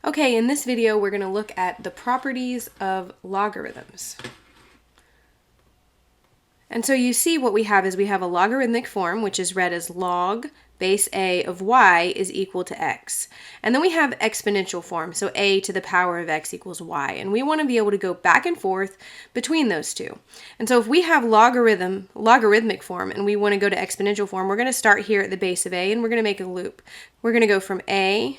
Okay, in this video we're going to look at the properties of logarithms. And so you see what we have is we have a logarithmic form, which is read as log base a of y is equal to x. And then we have exponential form, so a to the power of x equals y. And we want to be able to go back and forth between those two. And so if we have logarithmic form and we want to go to exponential form, we're going to start here at the base of a and we're going to make a loop. We're going to go from a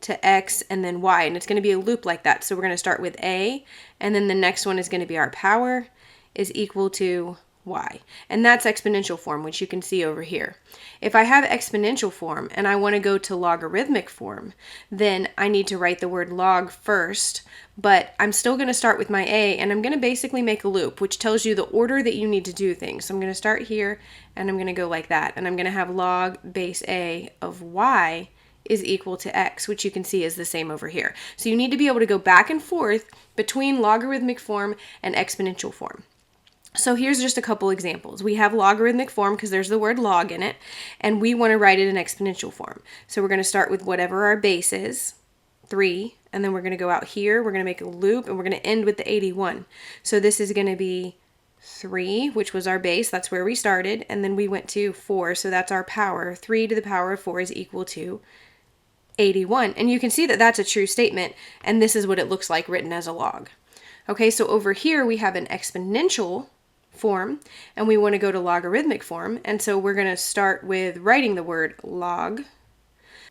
to x and then y, and it's going to be a loop like that. So we're going to start with a, and then the next one is going to be our power is equal to y. And that's exponential form, which you can see over here. If I have exponential form and I want to go to logarithmic form, then I need to write the word log first, but I'm still going to start with my a, and I'm going to basically make a loop, which tells you the order that you need to do things. So I'm going to start here, and I'm going to go like that, and I'm going to have log base a of y is equal to x, which you can see is the same over here. So you need to be able to go back and forth between logarithmic form and exponential form. So here's just a couple examples. We have logarithmic form because there's the word log in it, and we want to write it in exponential form. So we're going to start with whatever our base is, 3, and then we're going to go out here, we're going to make a loop, and we're going to end with the 81. So this is going to be 3, which was our base, that's where we started, and then we went to 4, so that's our power. 3 to the power of 4 is equal to 81. And you can see that that's a true statement, and this is what it looks like written as a log. Okay, so over here we have an exponential form, and we want to go to logarithmic form, and so we're going to start with writing the word log.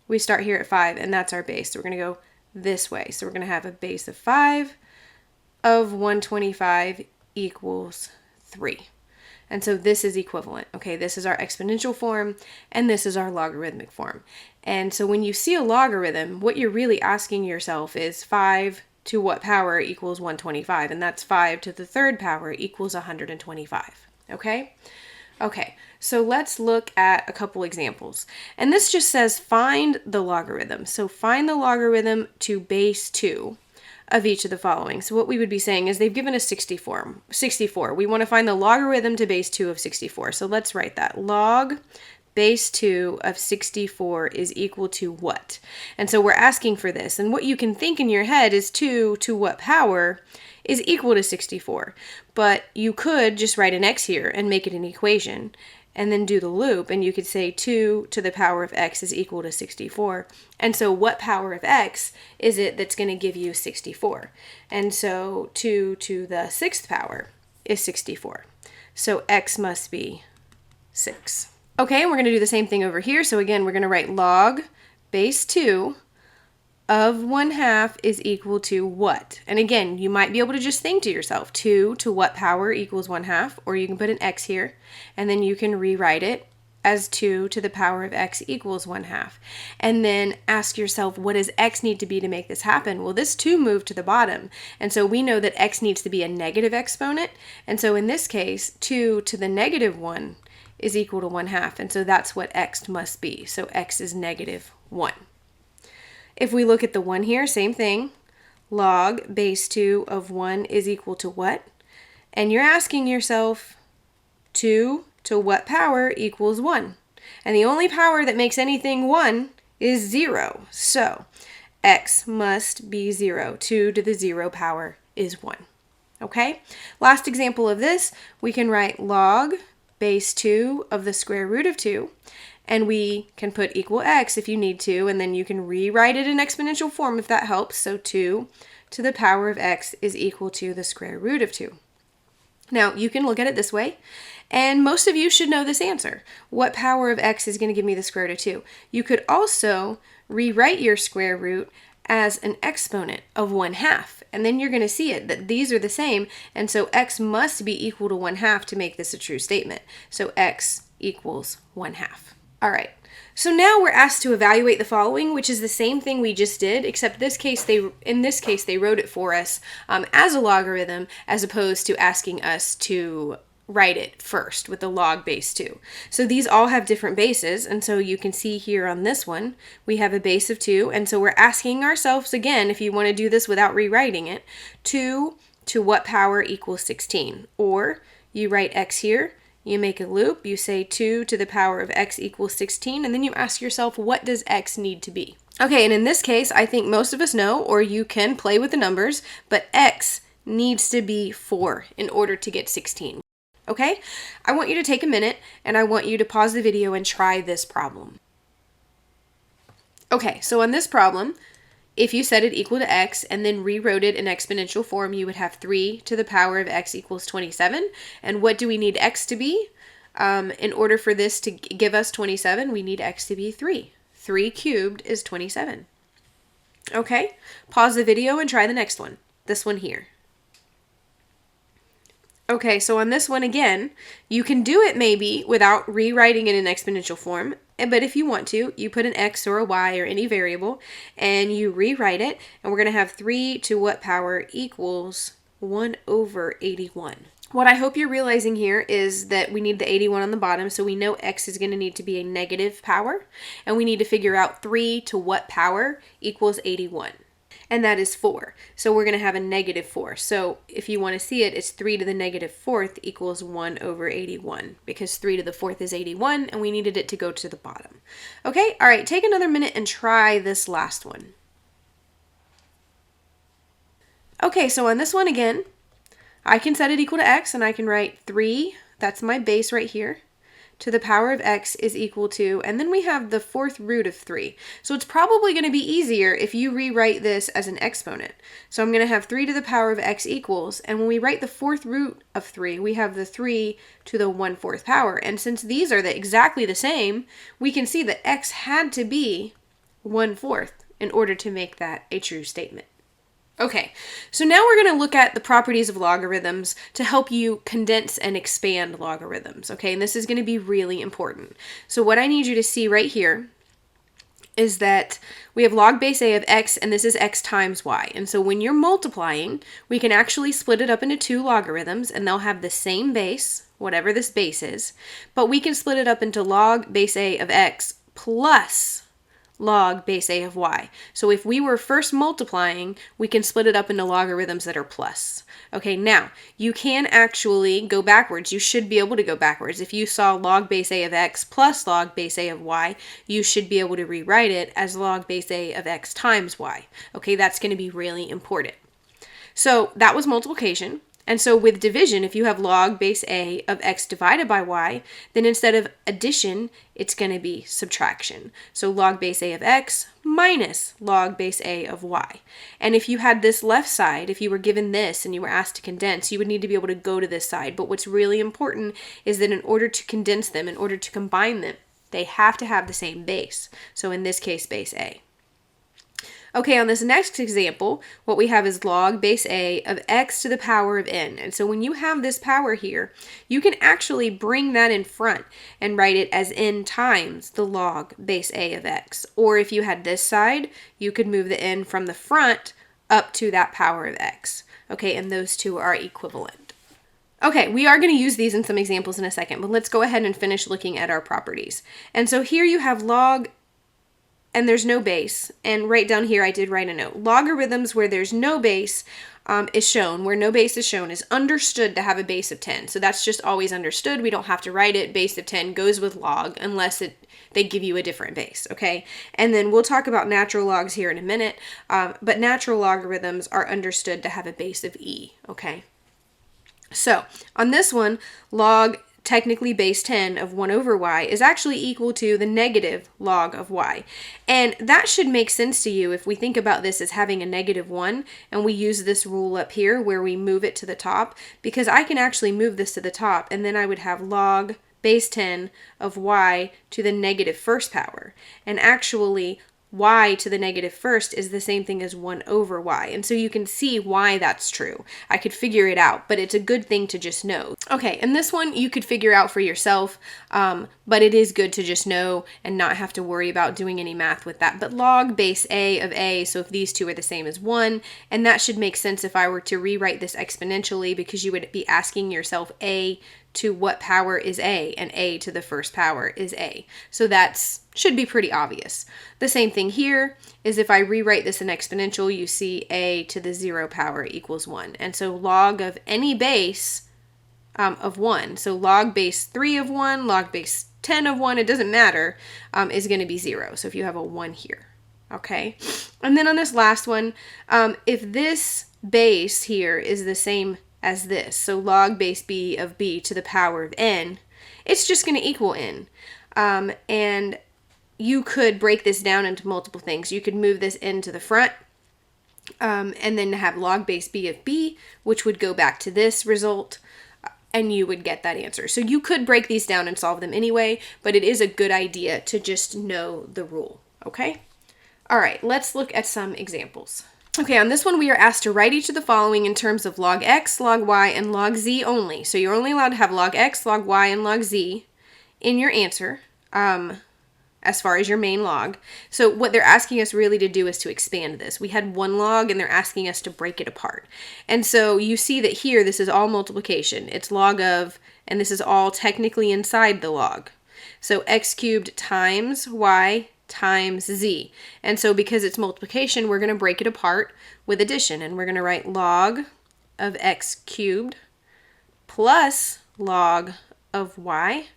We start here at 5, and that's our base, so we're going to go this way. So we're going to have a base of 5 of 125 equals 3. And so this is equivalent. Okay, this is our exponential form, and this is our logarithmic form. And so when you see a logarithm, what you're really asking yourself is 5 to what power equals 125, and that's 5 to the third power equals 125. Okay? Okay, so let's look at a couple examples. And this just says find the logarithm. So find the logarithm to base 2 of each of the following. So what we would be saying is they've given us 64. We want to find the logarithm to base 2 of 64. So let's write that. Log base 2 of 64 is equal to what? And so we're asking for this. And what you can think in your head is 2 to what power is equal to 64. But you could just write an x here and make it an equation and then do the loop, and you could say 2 to the power of x is equal to 64. And so what power of x is it that's going to give you 64? And so 2 to the 6th power is 64. So x must be 6. Okay, and we're going to do the same thing over here. So again, we're going to write log base 2 of 1/2 is equal to what? And again, you might be able to just think to yourself, 2 to what power equals 1/2, or you can put an x here, and then you can rewrite it as 2 to the power of x equals 1/2. And then ask yourself, what does x need to be to make this happen? Well, this 2 moved to the bottom, and so we know that x needs to be a negative exponent, and so in this case, 2 to the negative 1 is equal to 1/2, and so that's what x must be. So x is negative 1. If we look at the 1 here, same thing. Log base 2 of 1 is equal to what? And you're asking yourself, 2 to what power equals 1? And the only power that makes anything 1 is 0. So x must be 0. 2 to the 0 power is 1. Okay? Last example of this, we can write log base 2 of the square root of 2. And we can put equal x if you need to, and then you can rewrite it in exponential form if that helps. So 2 to the power of x is equal to the square root of 2. Now, you can look at it this way, and most of you should know this answer. What power of x is going to give me the square root of 2? You could also rewrite your square root as an exponent of 1/2, and then you're going to see it, that these are the same, and so x must be equal to 1/2 to make this a true statement. So x equals 1/2. All right, so now we're asked to evaluate the following, which is the same thing we just did, except in this case they wrote it for us as a logarithm, as opposed to asking us to write it first with the log base 2. So these all have different bases, and so you can see here on this one, we have a base of 2, and so we're asking ourselves again, if you want to do this without rewriting it, 2 to what power equals 16? Or you write x here, you make a loop, you say 2 to the power of x equals 16, and then you ask yourself, what does x need to be? Okay, and in this case, I think most of us know, or you can play with the numbers, but x needs to be 4 in order to get 16. Okay? I want you to take a minute, and I want you to pause the video and try this problem. Okay, so on this problem, if you set it equal to x and then rewrote it in exponential form, you would have 3 to the power of x equals 27. And what do we need x to be? In order for this to give us 27, we need x to be 3. 3 cubed is 27. Okay, pause the video and try the next one. This one here. Okay, so on this one again, you can do it maybe without rewriting it in exponential form, but if you want to, you put an x or a y or any variable, and you rewrite it, and we're going to have 3 to what power equals 1 over 81. What I hope you're realizing here is that we need the 81 on the bottom, so we know x is going to need to be a negative power, and we need to figure out 3 to what power equals 81. And that is 4. So we're going to have a negative 4. So if you want to see it, it's 3 to the negative 4th equals 1 over 81, because 3 to the 4th is 81, and we needed it to go to the bottom. Okay, all right, take another minute and try this last one. Okay, so on this one again, I can set it equal to x, and I can write 3, that's my base right here, to the power of x is equal to, and then we have the 4th root of 3. So it's probably going to be easier if you rewrite this as an exponent. So I'm going to have 3 to the power of x equals, and when we write the 4th root of 3, we have the 3 to the 1/4 power. And since these are exactly the same, we can see that x had to be 1/4 in order to make that a true statement. Okay, so now we're going to look at the properties of logarithms to help you condense and expand logarithms, okay? And this is going to be really important. So what I need you to see right here is that we have log base a of x, and this is x times y. And so when you're multiplying, we can actually split it up into 2 logarithms, and they'll have the same base, whatever this base is, but we can split it up into log base a of x plus log base a of y. So if we were first multiplying, we can split it up into logarithms that are plus. Okay, now you can actually go backwards. You should be able to go backwards. If you saw log base a of x plus log base a of y, you should be able to rewrite it as log base a of x times y. Okay, that's going to be really important. So that was multiplication. And so with division, if you have log base a of x divided by y, then instead of addition, it's going to be subtraction. So log base a of x minus log base a of y. And if you had this left side, if you were given this and you were asked to condense, you would need to be able to go to this side. But what's really important is that in order to condense them, in order to combine them, they have to have the same base. So in this case, base a. Okay, on this next example, what we have is log base a of x to the power of n. And so when you have this power here, you can actually bring that in front and write it as n times the log base a of x. Or if you had this side, you could move the n from the front up to that power of x. Okay, and those two are equivalent. Okay, we are going to use these in some examples in a second, but let's go ahead and finish looking at our properties. And so here you have log, and there's no base, and right down here I did write a note. Logarithms where there's no base is shown, where no base is shown, is understood to have a base of 10. So that's just always understood. We don't have to write it. Base of 10 goes with log unless they give you a different base, okay? And then we'll talk about natural logs here in a minute, but natural logarithms are understood to have a base of e, okay? So on this one, log technically base 10 of 1 over y is actually equal to the negative log of y. And that should make sense to you if we think about this as having a negative 1, and we use this rule up here where we move it to the top, because I can actually move this to the top, and then I would have log base 10 of y to the negative first power. And actually, y to the negative first is the same thing as 1 over y. And so you can see why that's true. I could figure it out, but it's a good thing to just know. Okay, and this one you could figure out for yourself, but it is good to just know and not have to worry about doing any math with that. But log base a of a, so if these two are the same as 1, and that should make sense if I were to rewrite this exponentially, because you would be asking yourself a to what power is a, and a to the first power is a. So that's should be pretty obvious. The same thing here is if I rewrite this in exponential, you see a to the 0 power equals 1. And so log of any base of 1, so log base 3 of 1, log base 10 of 1, it doesn't matter, is going to be 0. So if you have a 1 here. Okay, and then on this last one, if this base here is the same as this, so log base b of b to the power of n, it's just going to equal n. And you could break this down into multiple things. You could move this n to the front, and then have log base b of b, which would go back to this result, and you would get that answer. So you could break these down and solve them anyway, but it is a good idea to just know the rule, okay? All right, let's look at some examples. Okay, on this one, we are asked to write each of the following in terms of log x, log y, and log z only. So you're only allowed to have log x, log y, and log z in your answer, as far as your main log. So what they're asking us really to do is to expand this. We had one log, and they're asking us to break it apart. And so you see that here, this is all multiplication. It's log of, and this is all technically inside the log. So x cubed times y times z. And so because it's multiplication, we're going to break it apart with addition, and we're going to write log of x cubed plus log of y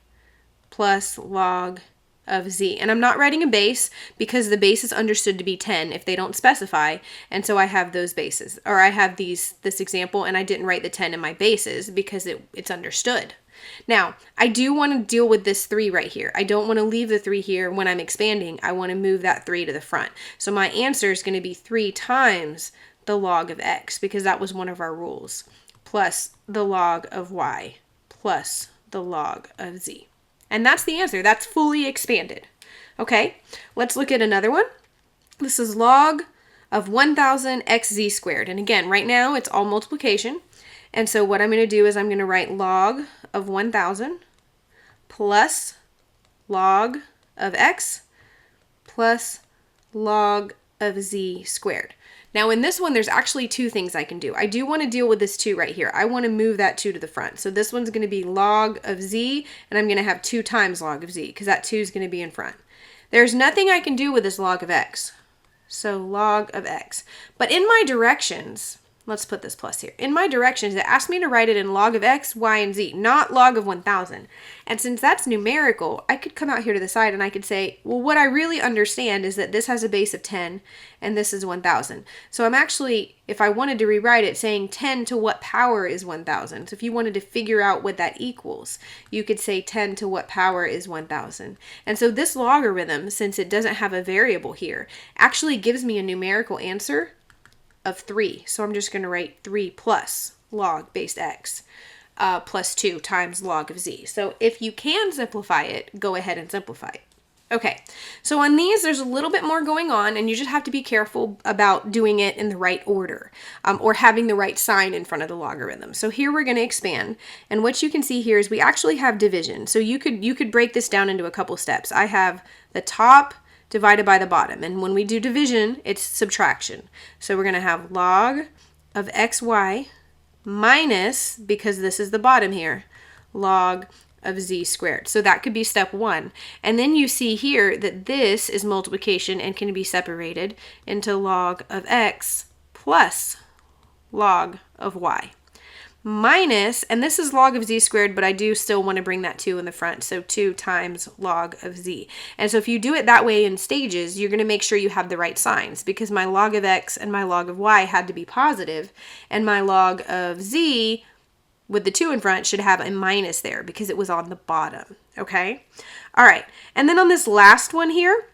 plus log of z. And I'm not writing a base because the base is understood to be 10 if they don't specify, and so I have those bases, or I have this example, and I didn't write the 10 in my bases because it's understood. Now, I do want to deal with this 3 right here. I don't want to leave the 3 here when I'm expanding. I want to move that 3 to the front. So my answer is going to be 3 times the log of x, because that was one of our rules, plus the log of y, plus the log of z. And that's the answer. That's fully expanded. Okay, let's look at another one. This is log of 1000 xz squared. And again, right now it's all multiplication. And so what I'm going to do is I'm going to write log of 1000 plus log of x plus log of z squared. Now in this one, there's actually 2 things I can do. I do want to deal with this 2 right here. I want to move that 2 to the front. So this one's going to be log of z, and I'm going to have 2 times log of z, because that 2 is going to be in front. There's nothing I can do with this log of x. So log of x. But in my directions, let's put this plus here. In my directions, it asked me to write it in log of x, y, and z, not log of 1000. And since that's numerical, I could come out here to the side and I could say, well, what I really understand is that this has a base of 10 and this is 1000. So I'm actually, if I wanted to rewrite it, saying 10 to what power is 1000. So if you wanted to figure out what that equals, you could say 10 to what power is 1000. And so this logarithm, since it doesn't have a variable here, actually gives me a numerical answer of 3. So I'm just going to write 3 plus log base x plus 2 times log of z. So if you can simplify it, go ahead and simplify it. Okay, so on these, there's a little bit more going on, and you just have to be careful about doing it in the right order, or having the right sign in front of the logarithm. So here we're going to expand, and what you can see here is we actually have division. So you could break this down into a couple steps. I have the top divided by the bottom, and when we do division, it's subtraction. So we're going to have log of xy minus, because this is the bottom here, log of z squared. So that could be step 1. And then you see here that this is multiplication and can be separated into log of x plus log of y. Minus, and this is log of z squared, but I do still want to bring that 2 in the front, so 2 times log of z. And so if you do it that way in stages, you're going to make sure you have the right signs, because my log of x and my log of y had to be positive, and my log of z with the 2 in front should have a minus there because it was on the bottom, okay? All right, and then on this last one here,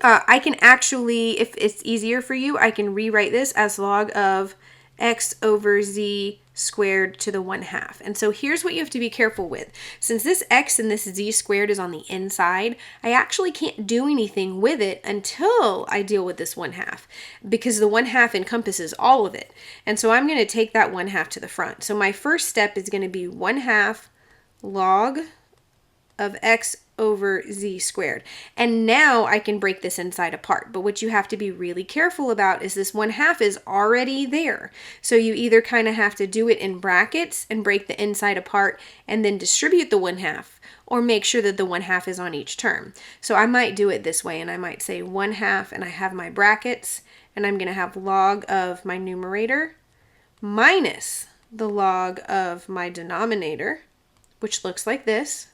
I can actually, if it's easier for you, I can rewrite this as log of x over z squared to the 1/2. And so here's what you have to be careful with. Since this x and this z squared is on the inside, I actually can't do anything with it until I deal with this 1/2, because the 1/2 encompasses all of it. And so I'm going to take that 1/2 to the front. So my first step is going to be 1/2 log of x over z squared. And now I can break this inside apart. But what you have to be really careful about is this 1/2 is already there. So you either kind of have to do it in brackets and break the inside apart and then distribute the 1/2, or make sure that the 1/2 is on each term. So I might do it this way, and I might say 1/2, and I have my brackets, and I'm going to have log of my numerator minus the log of my denominator, which looks like this.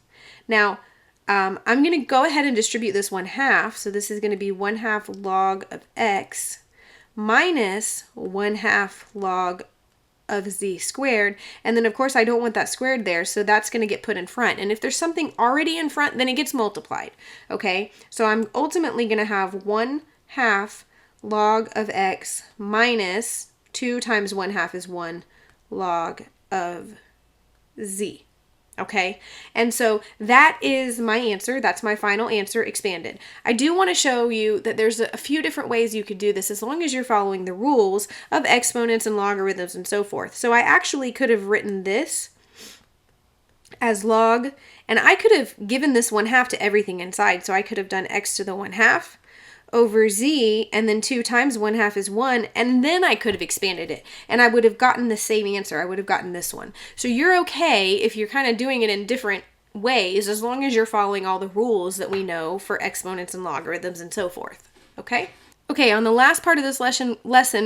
Now, I'm going to go ahead and distribute this 1/2. So this is going to be 1/2 log of x minus 1/2 log of z squared. And then of course I don't want that squared there, so that's going to get put in front. And if there's something already in front, then it gets multiplied. Okay, so I'm ultimately going to have 1/2 log of x minus 2 times 1/2 is 1 log of z. Okay, and so that is my answer. That's my final answer expanded. I do want to show you that there's a few different ways you could do this as long as you're following the rules of exponents and logarithms and so forth. So I actually could have written this as log, and I could have given this 1/2 to everything inside. So I could have done x to the 1/2 over z, and then 2 times 1/2 is 1, and then I could have expanded it, and I would have gotten the same answer. I would have gotten this one. So you're okay if you're kind of doing it in different ways, as long as you're following all the rules that we know for exponents and logarithms and so forth. Okay? Okay, on the last part of this lesson,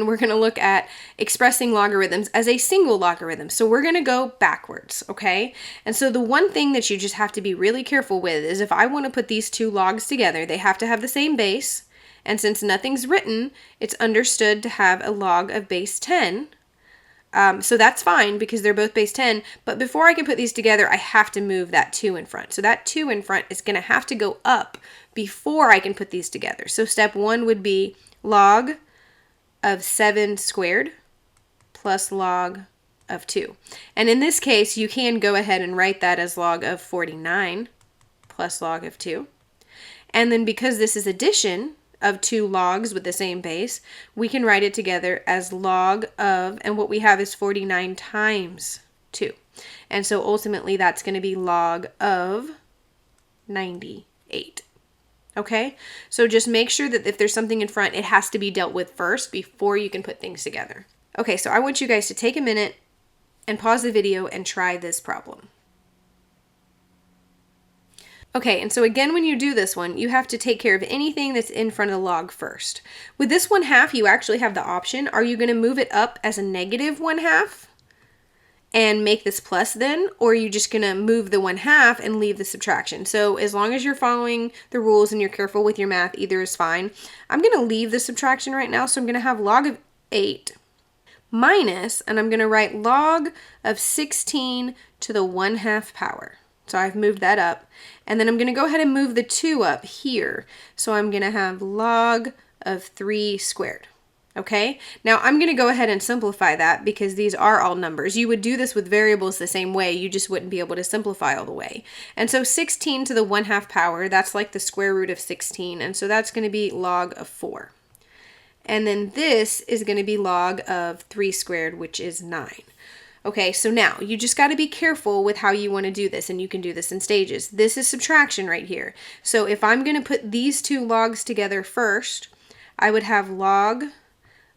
we're going to look at expressing logarithms as a single logarithm. So we're going to go backwards, okay? And so the one thing that you just have to be really careful with is if I want to put these two logs together, they have to have the same base. And since nothing's written, it's understood to have a log of base 10. So that's fine because they're both base 10. But before I can put these together, I have to move that 2 in front. So that 2 in front is going to have to go up before I can put these together. So step 1 would be log of 7 squared plus log of 2. And in this case, you can go ahead and write that as log of 49 plus log of 2. And then because this is addition of 2 logs with the same base, we can write it together as log of, and what we have is 49 times 2. And so ultimately that's going to be log of 98. Okay? So just make sure that if there's something in front, it has to be dealt with first before you can put things together. Okay, so I want you guys to take a minute and pause the video and try this problem. Okay, and so again, when you do this one, you have to take care of anything that's in front of the log first. With this 1/2, you actually have the option. Are you going to move it up as a negative 1/2 and make this plus then? Or are you just going to move the 1/2 and leave the subtraction? So as long as you're following the rules and you're careful with your math, either is fine. I'm going to leave the subtraction right now, so I'm going to have log of 8 minus, and I'm going to write log of 16 to the 1/2 power. So I've moved that up. And then I'm going to go ahead and move the 2 up here. So I'm going to have log of 3 squared. Okay? Now I'm going to go ahead and simplify that because these are all numbers. You would do this with variables the same way. You just wouldn't be able to simplify all the way. And so 16 to the 1/2 power, that's like the square root of 16. And so that's going to be log of 4. And then this is going to be log of 3 squared, which is 9. Okay, so now you just got to be careful with how you want to do this, and you can do this in stages. This is subtraction right here. So if I'm going to put these 2 logs together first, I would have log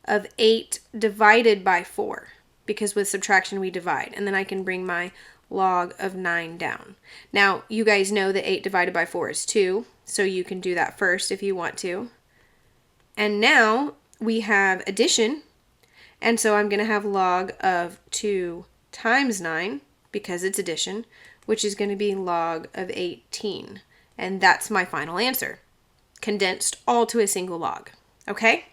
of 8 divided by 4, because with subtraction we divide, and then I can bring my log of 9 down. Now, you guys know that 8 divided by 4 is 2, so you can do that first if you want to. And now we have addition. And so I'm going to have log of 2 times 9, because it's addition, which is going to be log of 18. And that's my final answer, condensed all to a single log. Okay?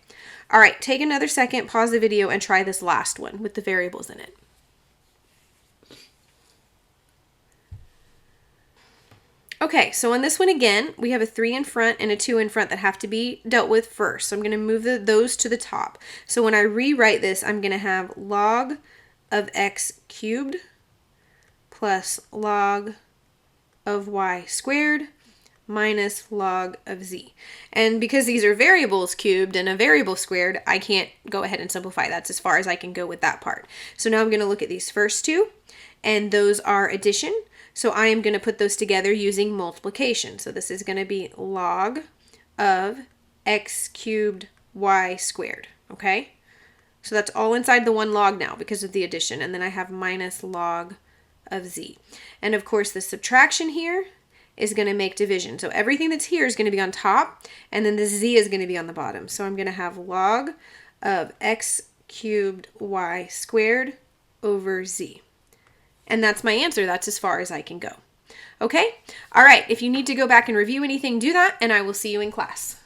All right, take another second, pause the video, and try this last one with the variables in it. Okay, so on this one again, we have a 3 in front and a 2 in front that have to be dealt with first. So I'm going to move those to the top. So when I rewrite this, I'm going to have log of x cubed plus log of y squared minus log of z. And because these are variables cubed and a variable squared, I can't go ahead and simplify. That's as far as I can go with that part. So now I'm going to look at these first 2, and those are addition. So I am going to put those together using multiplication. So this is going to be log of x cubed y squared, okay? So that's all inside the one log now because of the addition. And then I have minus log of z. And of course the subtraction here is going to make division. So everything that's here is going to be on top, and then the z is going to be on the bottom. So I'm going to have log of x cubed y squared over z. And that's my answer. That's as far as I can go. Okay? All right, if you need to go back and review anything, do that, and I will see you in class.